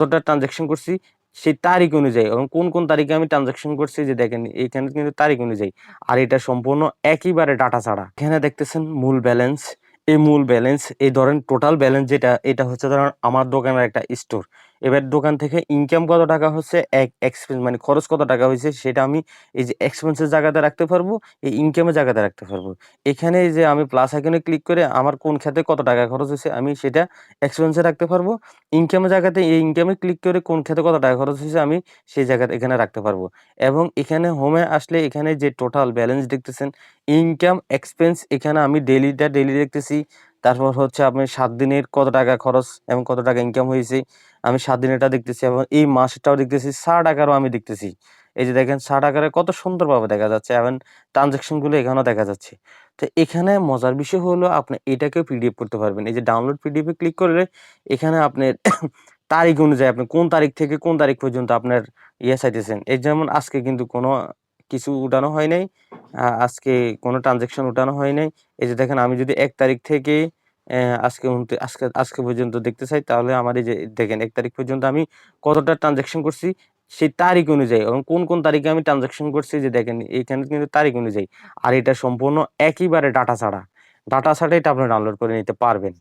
কতটা ট্রানজাকশন করছি সেই তারিখ অনুযায়ী এবং কোন তারিখে আমি ট্রানজাকশন করছি যে দেখেন এখানে কিন্তু তারিখ অনুযায়ী। আর এটা সম্পূর্ণ একেবারে ডাটা ছাড়া। এখানে দেখতেছেন মূল ব্যালেন্স। এই মূল ব্যালেন্স এই ধরেন টোটাল ব্যালেন্স যেটা এটা হচ্ছে ধরেন আমার দোকানের একটা স্টোর। এবার দোকান থেকে ইনকাম কত টাকা হচ্ছে, এক্সপেন্স মানে খরচ কত টাকা হয়েছে সেটা আমি এই যে এক্সপেন্সের জায়গাতে রাখতে পারবো, এই ইনকামের জায়গাতে রাখতে পারবো। এখানে এই যে আমি প্লাস আইকনে ক্লিক করে আমার কোন খাতে কত টাকা খরচ হয়েছে আমি সেটা এক্সপেন্সে রাখতে পারবো। ইনকামের জায়গাতে এই ইনকামে ক্লিক করে কোন খাতে কত টাকা খরচ হয়েছে আমি সেই জায়গাতে এখানে রাখতে পারবো। এবং এখানে হোমে আসলে এখানে যে টোটাল ব্যালেন্স দেখতেছেন, ইনকাম, এক্সপেন্স এখানে আমি ডেইলি দেখতেছি। তারপর হচ্ছে আপনি ৭ দিনের কত টাকা খরচ এবং কত টাকা ইনকাম হয়েছে আমি ৭ দিনেরটা দেখতেছি এবং এই মাসেরটাও দেখতেছি, চার্ট আকারেও আমি দেখতেছি। এই যে দেখেন চার্ট আকারে কত সুন্দরভাবে দেখা যাচ্ছে এবং ট্রানজাকশন গুলো এখানেও দেখা যাচ্ছে। তো এখানে মজার বিষয় হলো আপনি এটাকেও পিডিএফ করতে পারবেন। এই যে ডাউনলোড পিডিএফ এ ক্লিক করলে এখানে আপনার তারিখ অনুযায়ী আপনি কোন তারিখ থেকে কোন তারিখ পর্যন্ত আপনার চাইতেছেন। এই যেমন আজকে কিন্তু কোনো কিছু উঠানো হয় নাই। আজকে কোনো ট্রান্সেকশন উঠানো হয় নাই। এই যে দেখেন আমি যদি ১ তারিখ থেকে আজকে পর্যন্ত দেখতে চাই তাহলে আমার এই যে দেখেন ১ তারিখ পর্যন্ত আমি কতটা ট্রান্সেকশন করছি সেই তারিখ অনুযায়ী এবং কোন তারিখে আমি ট্রান্সেকশন করছি যে দেখেন এইখানে কিন্তু তারিখ অনুযায়ী। আর এটা সম্পূর্ণ একেবারে ডাটা ছাড়া। ডাটা ছাড়া এটা আপনি ডাউনলোড করে নিতে পারবেন।